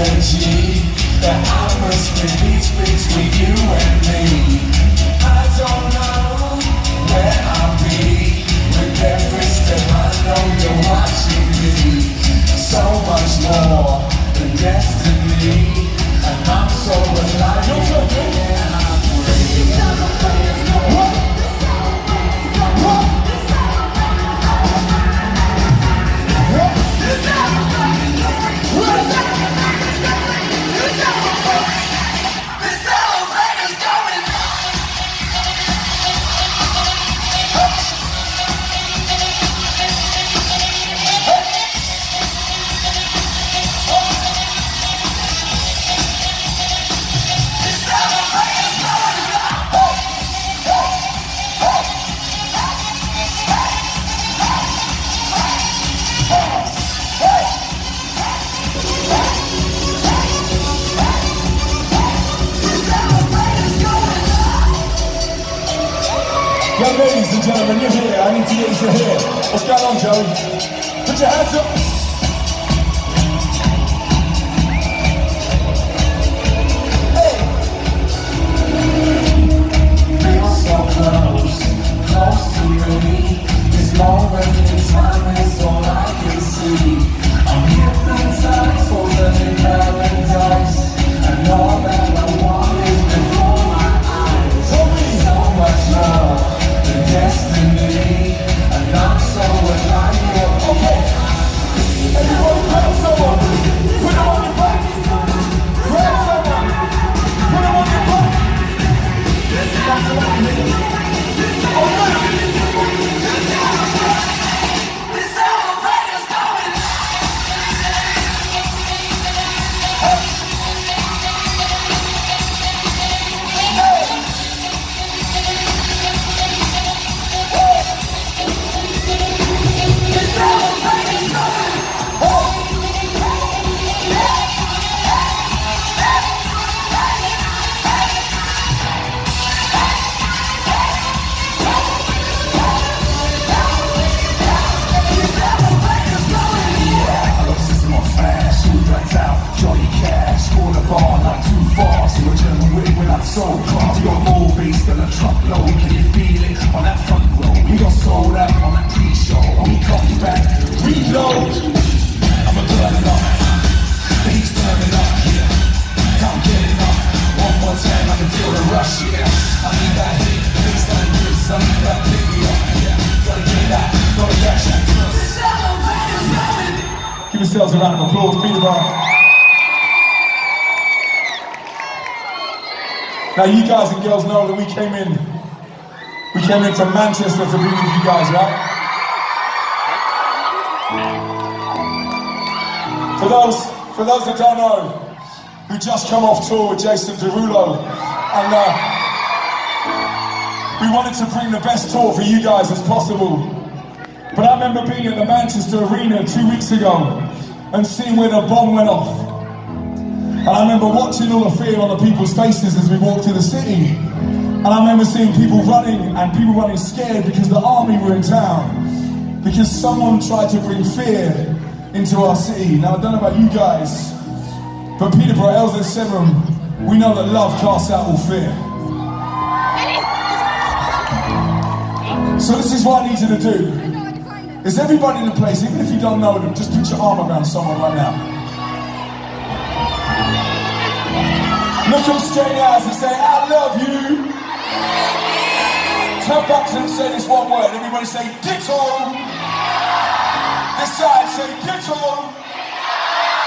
That I must release between you and me. I don't know where I'll be with every step. I know you're watching me. So much more than destiny, and I'm so alive. Yeah, I'm free. Young ladies and gentlemen, you're here. I need to get you to here. What's going on, Joey? Put your hands up. Hey! Feel so close, close to me. This moment in time is all I can see. I'm hypnotized, frozen in paradise, and all that I want is before my eyes. So much more. Destiny, and I'm so alive. Okay. Everybody grab someone. Put them on your back. Grab someone. Put them on your back. That's what I mean. Okay. This elevator's going. So class, we got more bass than a truckload. Can you feel it on that front row? We got sold out on that pre-show. When we come back, reload. I'ma turn it up. The heat's turning up, yeah. Can't get enough. One more time, I can feel the rush, yeah. I need that hit, baseline grips. I need that pick me up, yeah. Gotta get that, gotta catch that close. Give yourselves a round of applause, Peterborough. Now you guys and girls know that we came into Manchester to be with you guys, right? For those that don't know, we just come off tour with Jason Derulo, and we wanted to bring the best tour for you guys as possible. But I remember being at the Manchester Arena 2 weeks ago and seeing where the bomb went off. And I remember watching all the fear on the people's faces as we walked through the city. And I remember seeing people running scared because the army were in town. Because someone tried to bring fear into our city. Now I don't know about you guys, but Peterborough, lz7, we know that love casts out all fear. So this is what I need you to do. Is everybody in the place, even if you don't know them, just put your arm around someone right now. Look them straight in the eyes and say, I love you. Turn back to them and say this one word. Everybody say, ditto. This side say, ditto.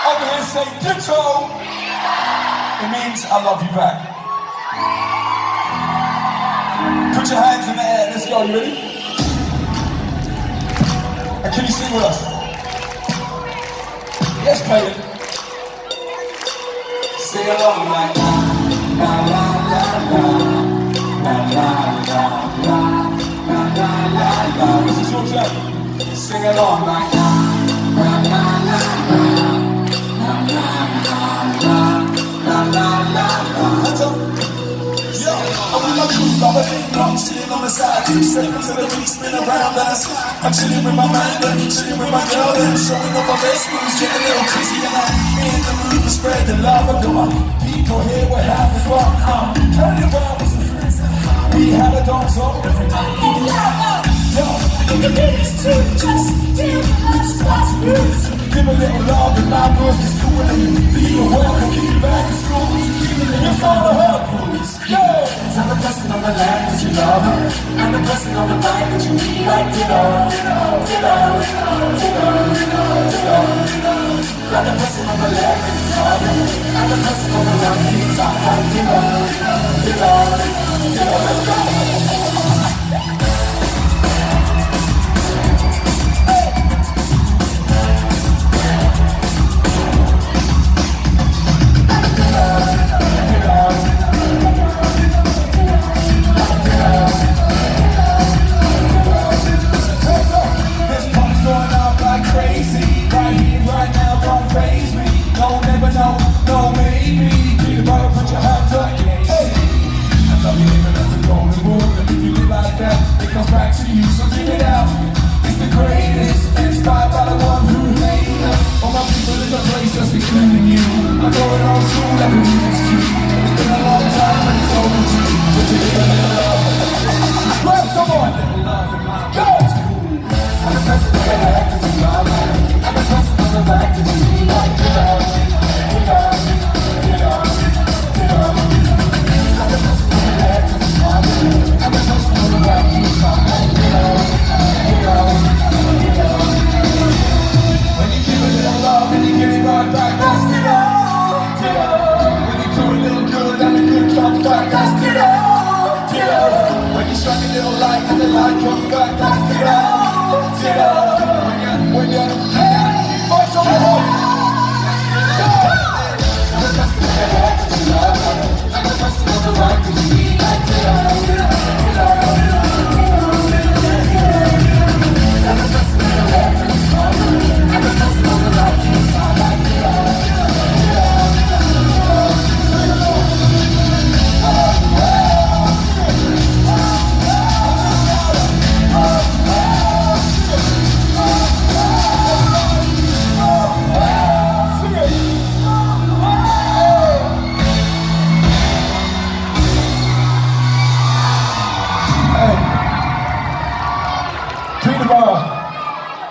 Over here say, ditto. It means I love you back. Put your hands in the air. Let's go. You ready? And can you sing with us? Yes, Peyton. Sing along like la la la la la la la la la la la. This is your turn. Sing along like la la la la la la la la la. Hands up. Yo, I'm with my crew, I'm chilling on the side, 2 seconds to the beat, spin around us. I'm chilling with my mind, chilling with my girl, and showing up my best moves, getting a little crazy, and I'm in the mood to spread the love of the money. People here will have this one. Turn it around with some friends. We had a dance on every night. In the biggest too, just give us what's loose. Give a little love and my birth is cool. Be welcome, keep you back in school. You're for her, please. Yeah. Tell the blessing on the land that you love her, and the blessing on the mind that you need like ditto, ditto, ditto, ditto, ditto, ditto, ditto. Got the blessing on the land that you love her, and the blessing on the mind that you talk like ditto, ditto, ditto, ditto. Let's go.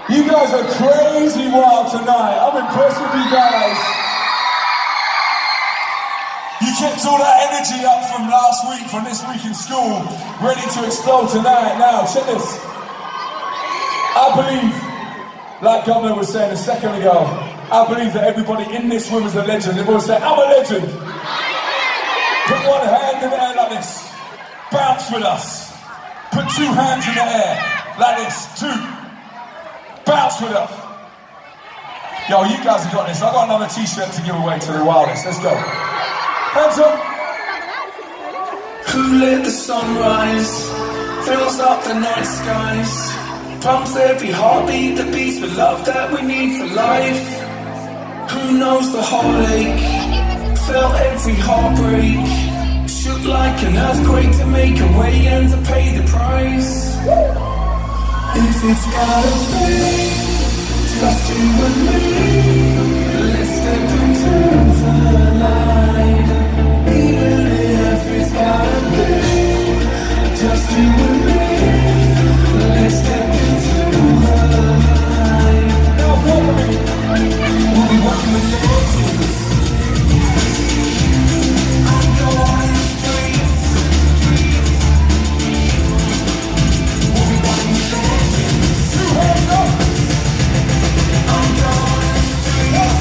You guys are crazy wild tonight. I'm impressed with you guys. You kept all that energy up from last week, from this week in school, ready to explode tonight. Now, check this. I believe, like Governor was saying a second ago, I believe that everybody in this room is a legend. Everyone say, I'm a legend. Put one hand in the air like this. Bounce with us. Put two hands in the air like this. Two. Bounce with us. Yo, you guys have got this. I've got another t-shirt to give away to the wildest. Let's go. Hands up. Who let the sunrise? Fills up the night skies. Pumps every heartbeat that beats with love that we need for life. Who knows the heartache? Felt every heartbreak. Shook like an earthquake to make a way and to pay the price. If it's gotta be just you and me, let's step into the light. Even if it's gotta be just you and me, let's step into the light. Now follow me. We'll be walking with legends. I'm going in the streets. We'll be walking with legends. Two hands up. I'm going in the streets.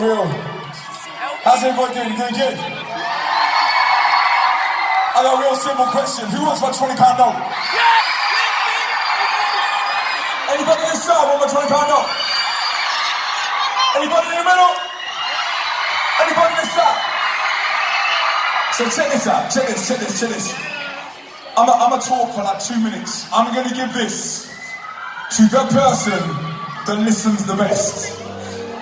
real. How's everybody doing? You doing good? I got a real simple question. Who wants my £20 note? Anybody on this side want my £20 note? Anybody in the middle? Anybody on this side? So check this out, check this. I'm gonna talk for like 2 minutes. I'm gonna give this to the person that listens the best.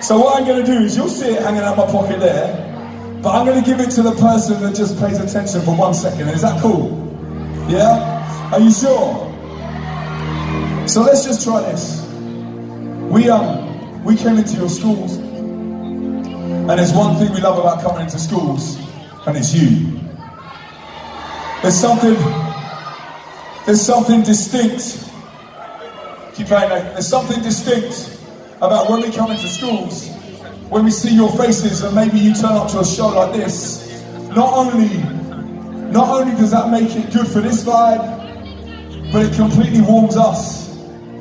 So what I'm gonna do is, you'll see it hanging out my pocket there, but I'm gonna give it to the person that just pays attention for 1 second. Is that cool? Yeah? Are you sure? So let's just try this. We came into your schools, and there's one thing we love about coming into schools, and it's you. There's something distinct. Keep playing, mate. There's something distinct about when we come into schools, when we see your faces, and maybe you turn up to a show like this. Not only does that make it good for this vibe, but it completely warms us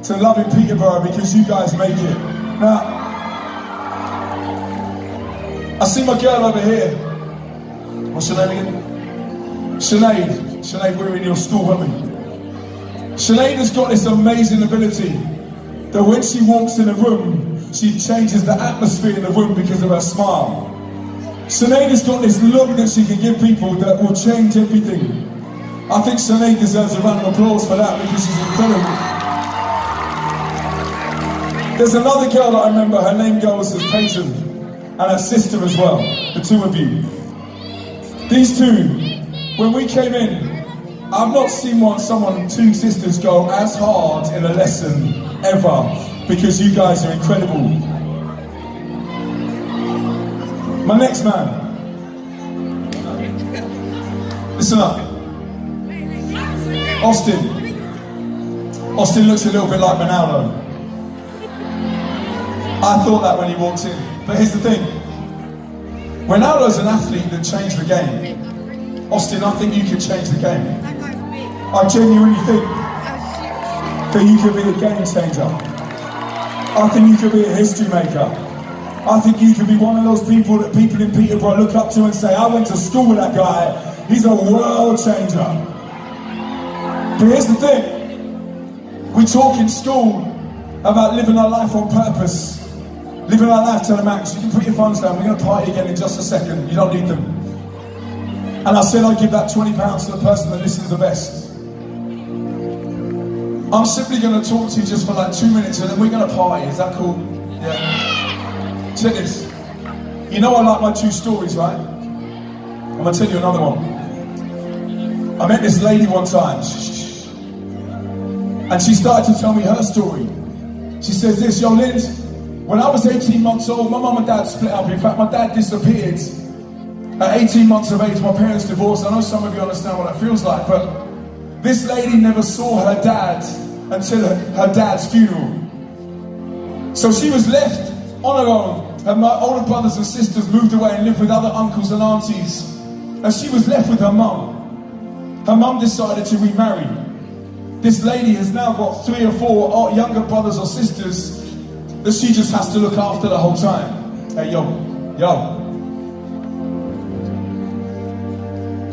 to loving Peterborough because you guys make it. Now, I see my girl over here. What's your name again? Sinead, we were in your school, weren't we? Sinead has got this amazing ability that when she walks in a room, she changes the atmosphere in the room because of her smile. Sinead has got this look that she can give people that will change everything. I think Sinead deserves a round of applause for that because she's incredible. There's another girl that I remember, her name goes as Peyton, and her sister as well, the two of you. These two, when we came in, I've not seen two sisters go as hard in a lesson ever, because you guys are incredible. My next man. Listen up. Austin looks a little bit like Ronaldo. I thought that when he walked in. But here's the thing. Ronaldo's an athlete that changed the game. Austin, I think you could change the game. I genuinely think that you could be a game changer. I think you could be a history maker. I think you could be one of those people that people in Peterborough look up to and say, I went to school with that guy, he's a world changer. But here's the thing, we talk in school about living our life on purpose, living our life to the max. You can put your phones down, we're going to party again in just a second, you don't need them. And I said I'd give that £20 to the person that listens the best. I'm simply going to talk to you just for like 2 minutes and then we're going to party, is that cool? Yeah. Check this. You know I like my true stories, right? I'm going to tell you another one. I met this lady one time, and she started to tell me her story. She says this, yo Linz, when I was 18 months old, my mum and dad split up. In fact, my dad disappeared. At 18 months of age, my parents divorced. I know some of you understand what that feels like, but this lady never saw her dad until her dad's funeral. So she was left on her own, and my older brothers and sisters moved away and lived with other uncles and aunties. And she was left with her mum. Her mum decided to remarry. This lady has now got 3 or 4 younger brothers or sisters that she just has to look after the whole time. Hey, yo.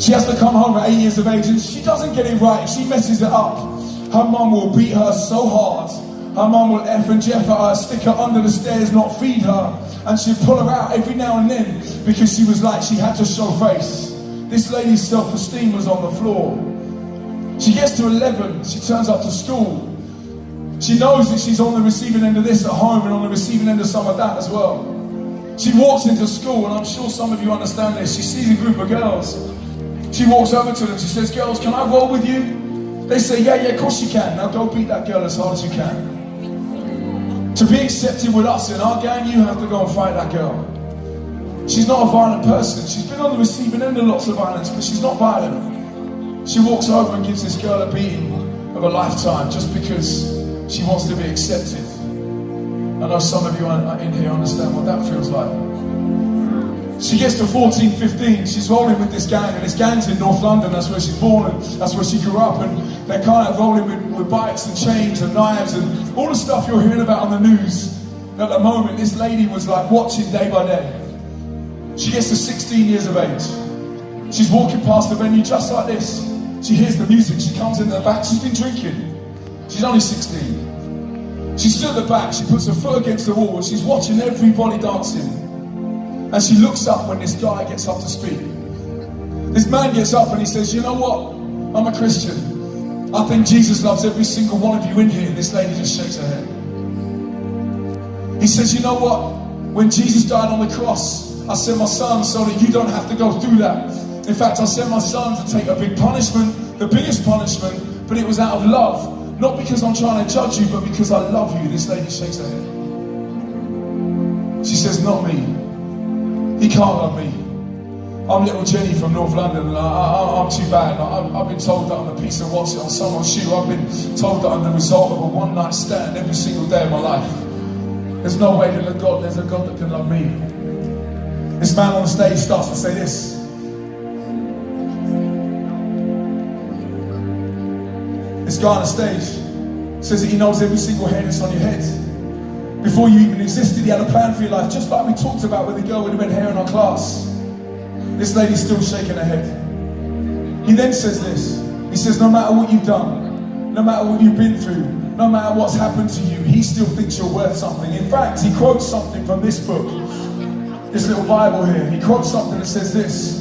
She has to come home at 8 years of age, and she doesn't get it right. If she messes it up, her mum will beat her so hard. Her mum will F and Jeff at her, stick her under the stairs, not feed her, and she'd pull her out every now and then because she was like, she had to show face. This lady's self-esteem was on the floor. She gets to 11, she turns up to school. She knows that she's on the receiving end of this at home and on the receiving end of some of that as well. She walks into school, and I'm sure some of you understand this. She sees a group of girls. She walks over to them, she says, girls, can I roll with you? They say, yeah, of course you can. Now go beat that girl as hard as you can. To be accepted with us in our gang, you have to go and fight that girl. She's not a violent person. She's been on the receiving end of lots of violence, but she's not violent. She walks over and gives this girl a beating of a lifetime just because she wants to be accepted. I know some of you in here understand what that feels like. She gets to 14, 15, she's rolling with this gang, and this gang's in North London, that's where she's born, and that's where she grew up, and they're kind of rolling with bikes and chains and knives and all the stuff you're hearing about on the news. At the moment, this lady was like watching day by day. She gets to 16 years of age. She's walking past the venue just like this. She hears the music, she comes into the back, she's been drinking. She's only 16. She stood at the back, she puts her foot against the wall and she's watching everybody dancing. And she looks up when this guy gets up to speak. This man gets up and he says, you know what? I'm a Christian. I think Jesus loves every single one of you in here. This lady just shakes her head. He says, you know what? When Jesus died on the cross, I sent my son so that you don't have to go through that. In fact, I sent my son to take a big punishment, the biggest punishment, but it was out of love. Not because I'm trying to judge you, but because I love you. This lady shakes her head. She says, not me. He can't love me. I'm little Jenny from North London and I'm too bad. I've been told that I'm a piece of what's on someone's shoe. I've been told that I'm the result of a one-night stand every single day of my life. There's no way that there's a God that can love me. This man on the stage starts to say this. This guy on the stage says that he knows every single hair that's on your head. Before you even existed, he had a plan for your life, just like we talked about with the girl with the red hair in our class. This lady's still shaking her head. He then says this. He says, no matter what you've done, no matter what you've been through, no matter what's happened to you, he still thinks you're worth something. In fact, he quotes something from this book, this little Bible here. He quotes something that says this,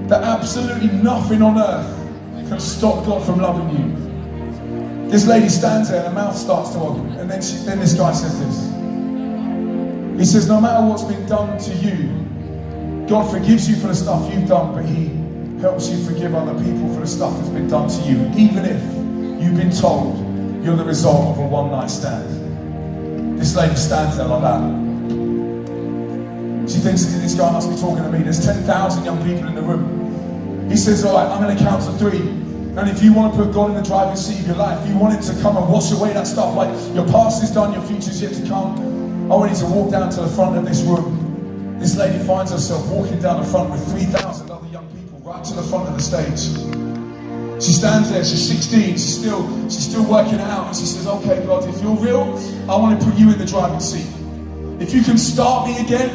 that absolutely nothing on earth can stop God from loving you. This lady stands there and her mouth starts to open. And then this guy says this. He says, no matter what's been done to you, God forgives you for the stuff you've done, but he helps you forgive other people for the stuff that's been done to you, even if you've been told you're the result of a one-night stand. This lady stands there like that. She thinks that this guy must be talking to me. There's 10,000 young people in the room. He says, all right, I'm going to count to 3. And if you want to put God in the driving seat of your life, you want him to come and wash away that stuff, like your past is done, your future's yet to come, I want you to walk down to the front of this room. This lady finds herself walking down the front with 3,000 other young people right to the front of the stage. She stands there, she's 16, she's still working it out, and she says, okay God, if you're real, I want to put you in the driving seat. If you can start me again,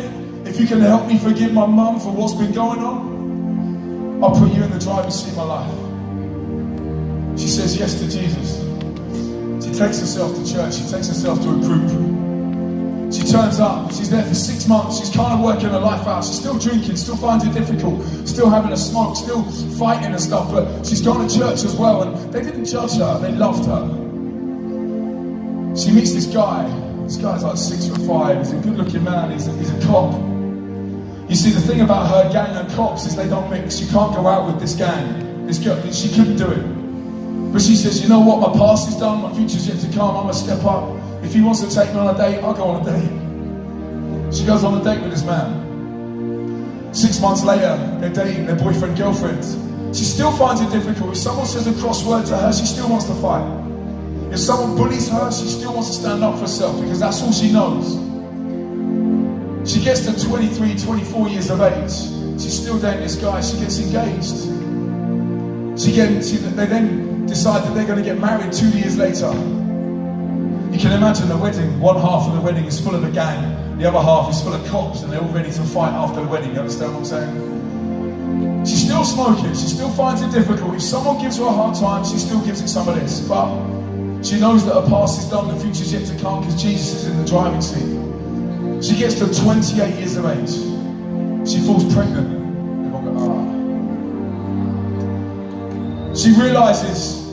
if you can help me forgive my mum for what's been going on, I'll put you in the driving seat of my life. She says yes to Jesus. She takes herself to church, she takes herself to a group. She turns up, she's there for 6 months, she's kind of working her life out, she's still drinking, still finds it difficult, still having a smoke, still fighting and stuff, but she's gone to church as well, and they didn't judge her, they loved her. She meets this guy's like 6'5", he's a good looking man, he's a cop. You see, the thing about her gang and cops is they don't mix. You can't go out with this gang, this girl, she couldn't do it. But she says, you know what, my past is done, my future's yet to come, I'm gonna step up. If he wants to take me on a date, I'll go on a date. She goes on a date with this man. 6 months later, they're dating, they're boyfriend, girlfriend. She still finds it difficult. If someone says a cross word to her, she still wants to fight. If someone bullies her, she still wants to stand up for herself because that's all she knows. She gets to 23, 24 years of age. She's still dating this guy. She gets engaged. They then decide that they're going to get married 2 years later. You can imagine the wedding. One half of the wedding is full of a gang. The other half is full of cops and they're all ready to fight after the wedding. You understand what I'm saying? She's still smoking. She still finds it difficult. If someone gives her a hard time, she still gives it somebody else. But she knows that her past is done, the future's yet to come because Jesus is in the driving seat. She gets to 28 years of age. She falls pregnant. She realizes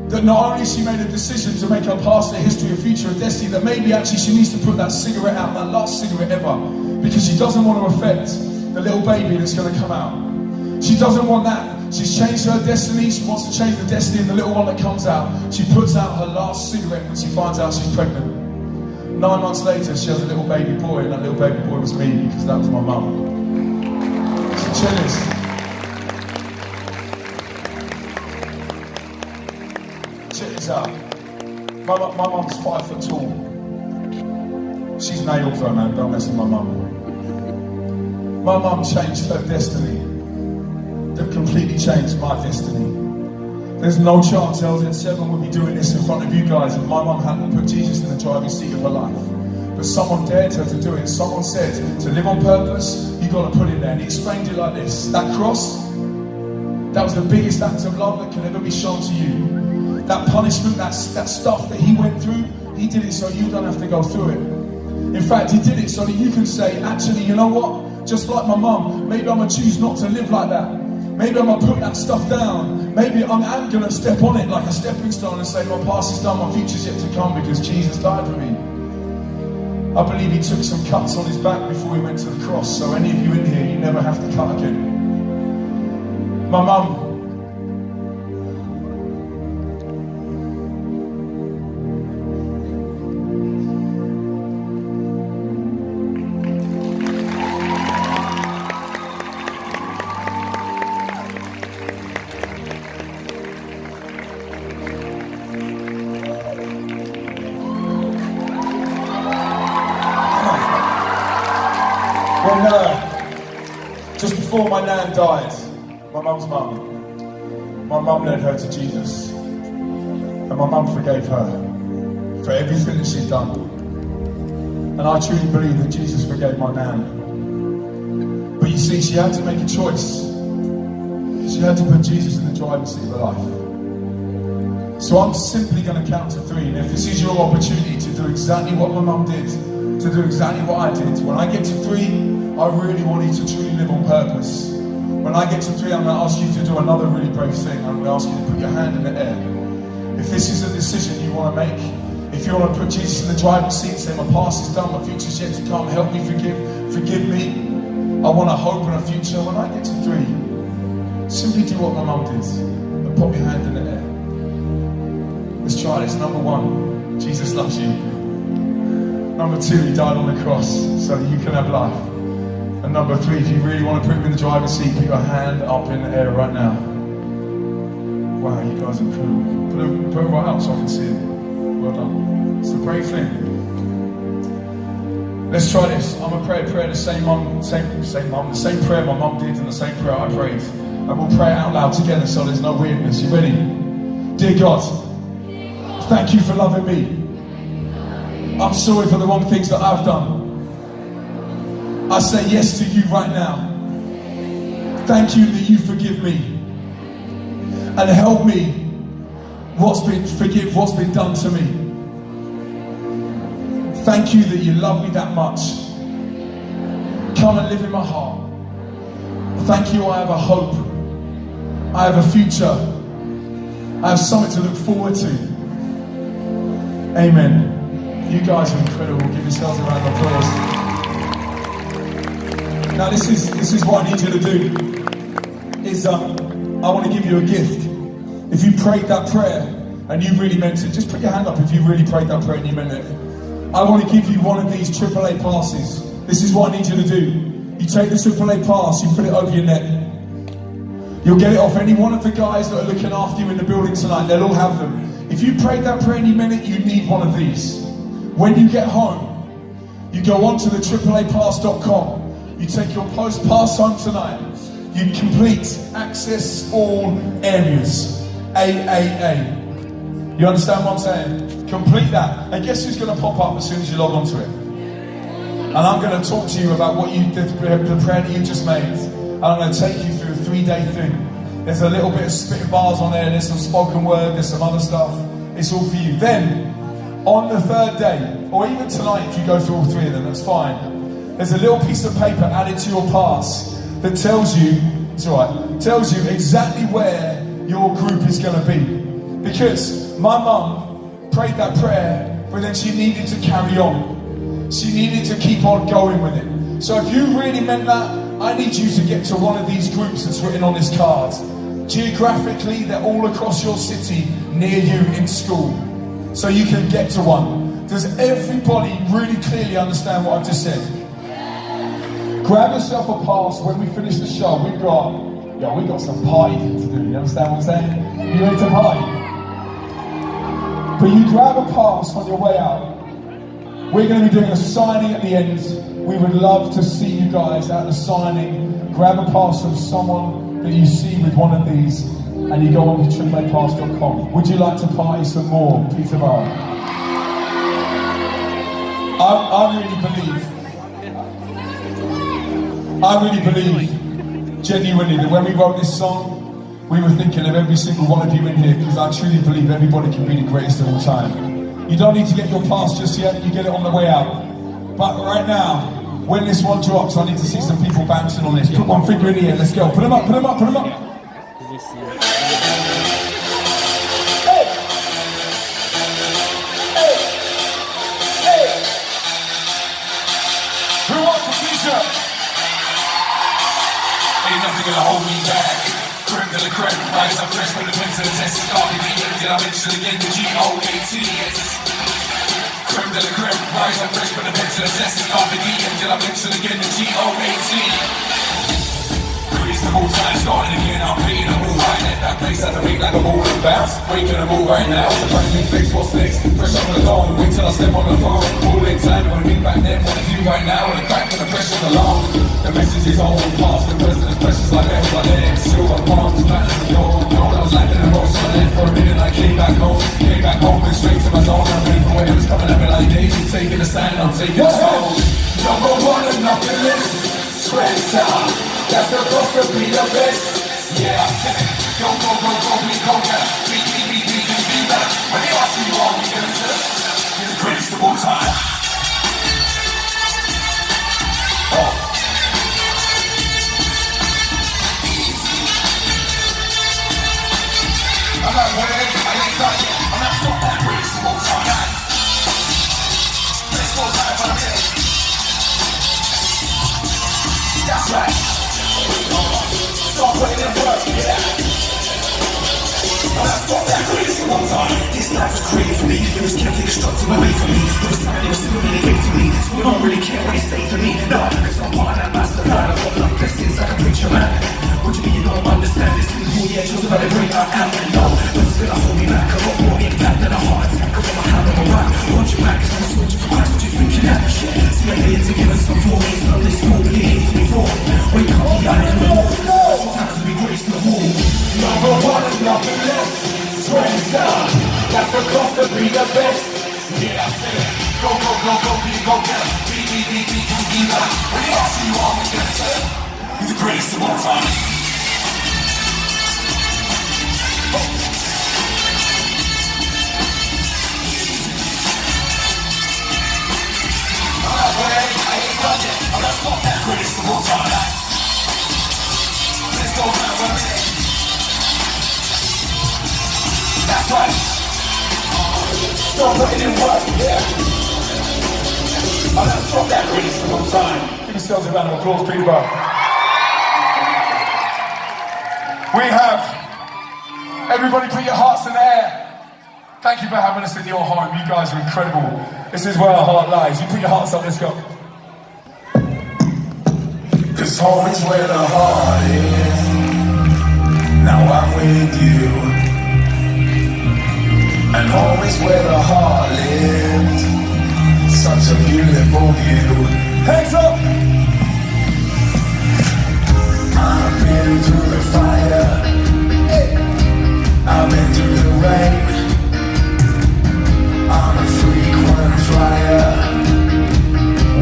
that not only has she made a decision to make her past, her history, her future, her destiny, that maybe actually she needs to put that cigarette out, that last cigarette ever, because she doesn't want to affect the little baby that's going to come out. She doesn't want that. She's changed her destiny. She wants to change the destiny of the little one that comes out. She puts out her last cigarette when she finds out she's pregnant. 9 months later, she has a little baby boy, and that little baby boy was me, because that was my mum. So check this. Check this out. My mum's 5 foot tall. She's nailed her, man. Don't mess with my mum. My mum changed her destiny. They've completely changed my destiny. There's no chance lz7 would be doing this in front of you guys if my mum hadn't put Jesus in the driving seat of her life. But someone dared her to do it. Someone said, to live on purpose, you got to put in there. And he explained it like this. That cross, that was the biggest act of love that can ever be shown to you. That punishment, that stuff that he went through, he did it so you don't have to go through it. In fact, he did it so that you can say, actually, you know what? Just like my mum, maybe I'm going to choose not to live like that. Maybe I'm going to put that stuff down. Maybe I am going to step on it like a stepping stone and say, my past is done, my future's yet to come because Jesus died for me. I believe he took some cuts on his back before he went to the cross. So any of you in here, you never have to cut again. My mum, just before my nan died, my mum's mum, my mum led her to Jesus. And my mum forgave her for everything that she'd done. And I truly believe that Jesus forgave my nan. But you see, she had to make a choice. She had to put Jesus in the driving seat of her life. So I'm simply going to count to 3. And if this is your opportunity to do exactly what my mum did, to do exactly what I did, when I get to 3, I really want you to truly live on purpose. When I get to 3, I'm going to ask you to do another really brave thing. I'm going to ask you to put your hand in the air. If this is a decision you want to make, if you want to put Jesus in the driving seat and say, my past is done, my future's yet to come, help me, forgive me. I want a hope and a future. When I get to 3, simply do what my mum did and put your hand in the air. Let's try this. Number 1, Jesus loves you. Number 2, he died on the cross so that you can have life. And number 3, if you really want to put him in the driving seat, put your hand up in the air right now. Wow, you guys are cool. Put it right up so I can see it. Well done. It's a brave thing. Let's try this. I'm gonna pray a prayer the same prayer my mum did and the same prayer I prayed. And we'll pray it out loud together so there's no weirdness. You ready? Dear God, thank you for loving me. I'm sorry for the wrong things that I've done. I say yes to you right now. Thank you that you forgive me and help me forgive what's been done to me. Thank you that you love me that much. Come and live in my heart. Thank you, I have a hope. I have a future. I have something to look forward to. Amen. You guys are incredible. Give yourselves a round of applause. Now this is what I need you to do. Is I want to give you a gift. If you prayed that prayer and you really meant it, just put your hand up if you really prayed that prayer and you meant it. I want to give you one of these AAA passes. This is what I need you to do. You take the AAA pass, you put it over your neck. You'll get it off any one of the guys that are looking after you in the building tonight. They'll all have them. If you prayed that prayer and you meant it, you need one of these. When you get home, you go on to the AAApass.com. You take your post pass home tonight. You complete access all areas. AAA. You understand what I'm saying? Complete that. And guess who's going to pop up as soon as you log onto it? And I'm going to talk to you about what you did, the prayer that you just made. And I'm going to take you through a 3-day thing. There's a little bit of spitting bars on there. There's some spoken word. There's some other stuff. It's all for you. Then, on the 3rd day, or even tonight if you go through all 3 of them, that's fine. There's a little piece of paper added to your pass that tells you, it's all right, tells you exactly where your group is going to be. Because my mum prayed that prayer, but then she needed to carry on. She needed to keep on going with it. So if you really meant that, I need you to get to one of these groups that's written on this card. Geographically, they're all across your city, near you in school. So you can get to one. Does everybody really clearly understand what I've just said? Grab yourself a pass when we finish the show. We've got some partying to do. You understand what I'm saying? You ready to party? But you grab a pass on your way out. We're going to be doing a signing at the end. We would love to see you guys at the signing. Grab a pass from someone that you see with one of these, and you go on to AAApass.com. Would you like to party some more, Peterborough? I really believe I really believe, genuinely, that when we wrote this song, we were thinking of every single one of you in here, because I truly believe everybody can be the greatest of all time. You don't need to get your pass just yet, you get it on the way out. But right now, when this one drops, I need to see some people bouncing on this. Put one finger in the air, let's go. Put them up, put them up, put them up. Hey! Hey! Hey! Who wants a t-shirt? Ain't nothing gonna hold me back. Creme de la creme, rise up fresh from the pen to the test. Started the did I mention again the G-O-A-T-S? Creme de la creme, rise up fresh from the pen to the test. Started the did I mention again the G-O-A-T? Greatest of all time, starting again, I'm paying them all right. Left that place at the beat like a ball and bounce. Waking them all right now, it's a brand new fix, what's next? Fresh off the dome, wait till I step on the phone. All in time, wanna be back then, what I do right now, and the crack and the pressure's along. The message is all past, the president's precious like bells like lead. Silver palms, platinum and gold. Know I was lacking the most, so I left for a minute, I came back home. Came back home and straight to my zone. I'm ready for whatever's coming at me like Daisy. Taking a stand, I'm taking a stone. Number one and nothing less. Trendsetter, that's supposed to be the best. Yeah, I said it. Go, go, go, go, be conquer. Be better. When you ask me, you are we gonna do? You're the greatest of all time. I'm not winning, I ain't done yet. I'm not that greatest of all time. Let's go live on it. That's right. Start putting in work, yeah. I'm not that greatest of all time. This life was created for me. It was carefully constructed away from me. It was time, it was still really gave to me. So I don't really care what you say to me. No, cause I'm part of that master plan. I've got enough blessings like a preacher man. What do you mean you don't understand this? Cool, yeah, just about the great I am. And no, nothing's gonna hold me back. A lot more impact than a heart attack. I've got my hand on my rack. Watch your back, cause I'm switching for Christ. What you thinking at? Shit, see I'm here to give us some for me. It's not this cool, but you hate me for. Wake up, the eye and the wall. Time to be graced the wall. Number one and nothing less. Trendsetter, that's the cost to be the best. Yeah, I said it. Go, go, go, go, go, get it. Be better. When you ask who you are, we gonna say it. You're the greatest of all time. I'm not ready, I ain't done yet. I'm not that greatest of all time. Let's go now, one minute. That's right. Start putting in work, yeah. I'm not that greatest of all time. Give yourselves a round of applause, Peterborough. We have, everybody put your hearts in the air. Thank you for having us in your home. You guys are incredible. This is where our heart lies. You put your hearts up, let's go. Cause home is where the heart is. Now I'm with you. And home is where the heart lives. Such a beautiful view. Hands up! I've been through the fire. I've been through the rain. I'm a frequent flyer,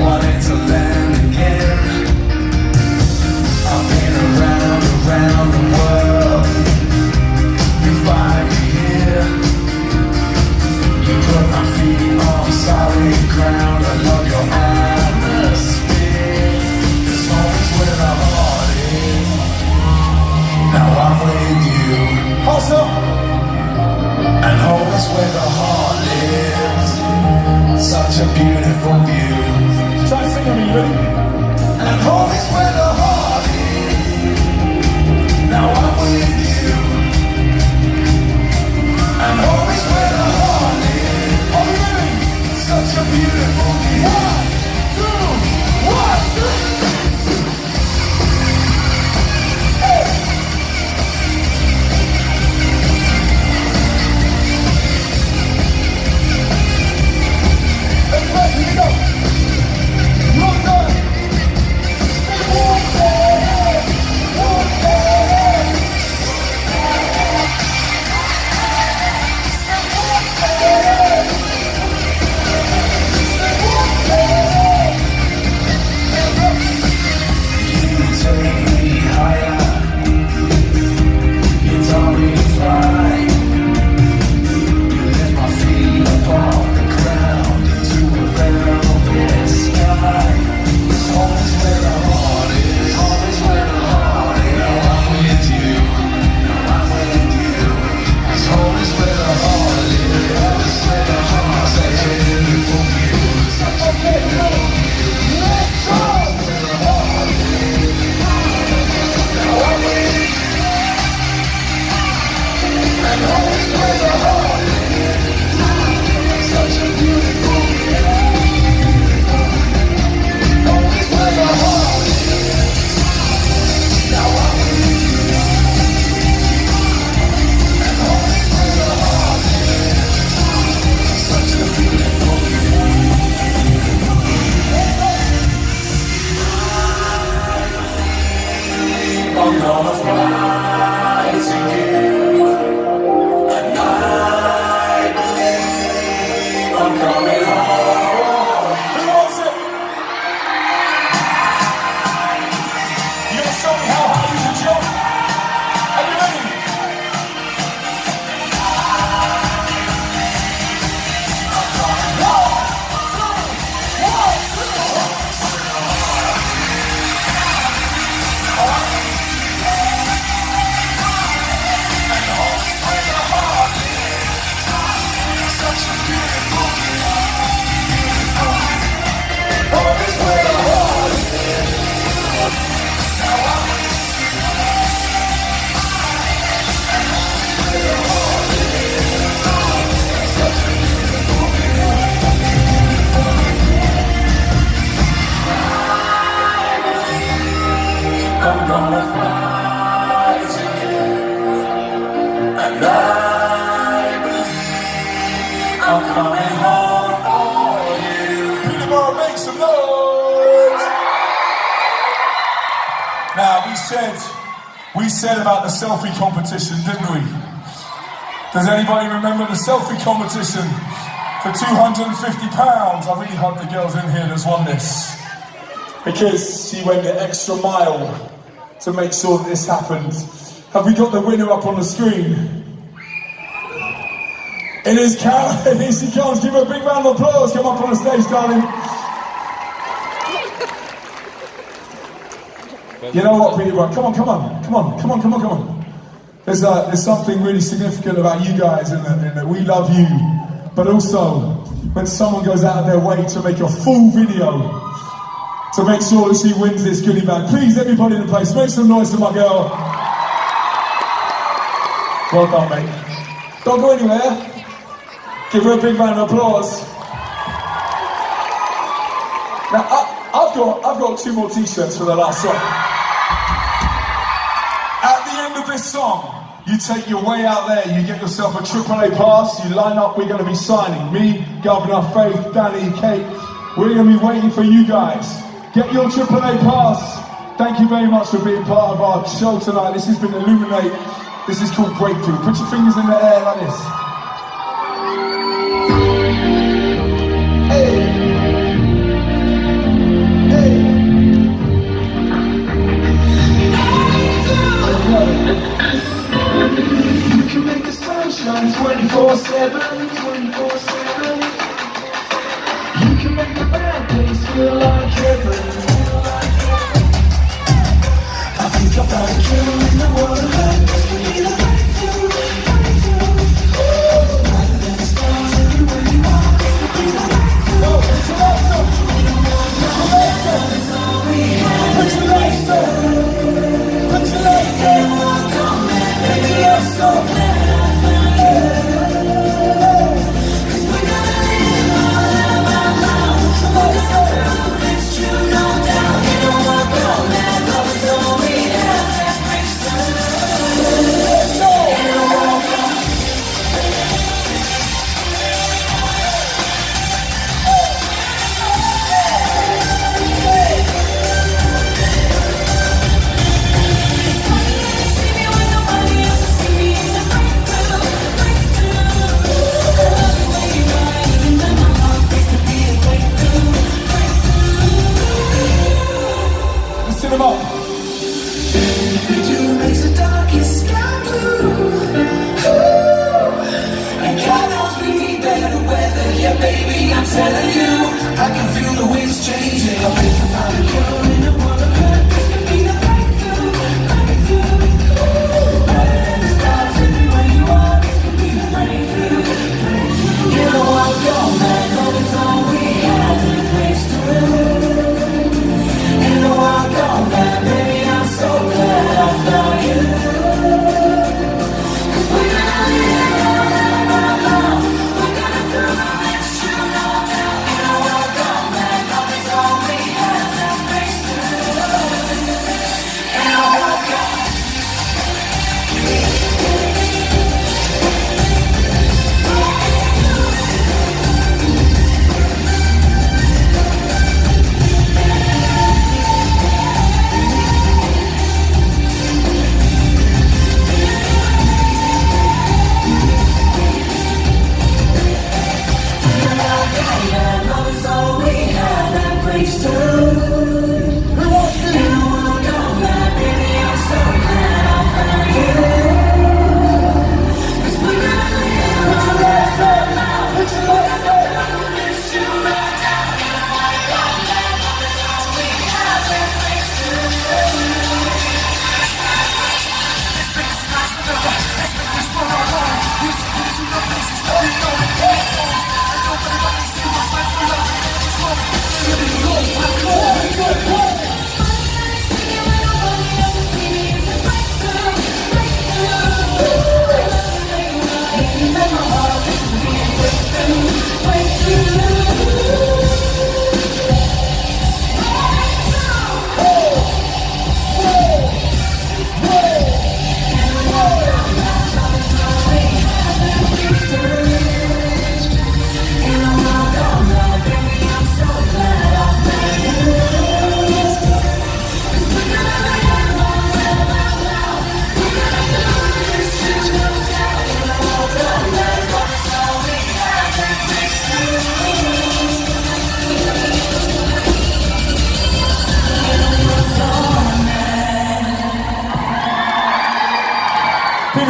wanting to land again. I've been around the world. You find me here. You put my feet on solid ground. I love your atmosphere. This home is where the heart is. Now I'm with you. Awesome! And home is where the heart lives. Such a beautiful view. Try to sing with me, you ready? And home is where the heart is. Now I'm with you. And home is where the heart lives. Are we ready? Such a beautiful view. 1, 2, 1, 2. we said about the selfie competition, didn't we? Does anybody remember the selfie competition for £250? I really hope the girls in here that's won this, because she went the extra mile to make sure that this happened. Have we got the winner up on the screen? It is Carol, and here she comes. Give her a big round of applause. Come up on the stage, darling. You know what, Peterborough? Come on. There's something really significant about you guys in that we love you, but also when someone goes out of their way to make a full video to make sure that she wins this goodie bag. Please, everybody in the place, make some noise for my girl. Well done, mate. Don't go anywhere. Give her a big round of applause. Now, I've got 2 more t-shirts for the last song. At the end of this song, you take your way out there, you get yourself a AAA pass, you line up, we're going to be signing. Me, Governor, Faith, Danny, Kate, we're going to be waiting for you guys. Get your AAA pass. Thank you very much for being part of our show tonight. This has been Illuminate. This is called Breakthrough. Put your fingers in the air like this. Hey. You can make the sun shine 24/7, 24/7. You can make the bad days feel like heaven. I think I found a cure in the world of life. This could be the breakthrough, breakthrough. Brighter than the stars everywhere you are. This could be the breakthrough. Oh, it's awesome. It's all we have. Put your lights up. Put your lights up. Baby, I'm so glad I found you. 'Cause we're gonna live our lives. We're gonna prove it's true, no doubt. You know what, girl, man, love is all we have. That breaks through. Makes the darkest sky blue. And God knows we need better weather. Yeah, baby, I'm telling you, I can feel the winds changing. I think I found a cure in the world of hurt. This could be the breakthrough, breakthrough. Better than the stars everywhere you are. This could be the breakthrough, breakthrough. You know what, go, man, love is all we have. And it breaks through. You know what, go, man, baby, I'm so glad I found you. 'Cause we're gonna live our lives. We're gonna prove it's true, no doubt. You know what, go, man, love is all we have. That breaks through. You know what, go.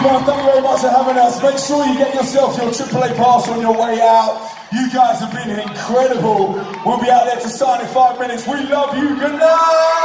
everyone, thank you very much for having us. Make sure you get yourself your AAA pass on your way out. You guys have been incredible. We'll be out there to sign in 5 minutes. We love you. Good night.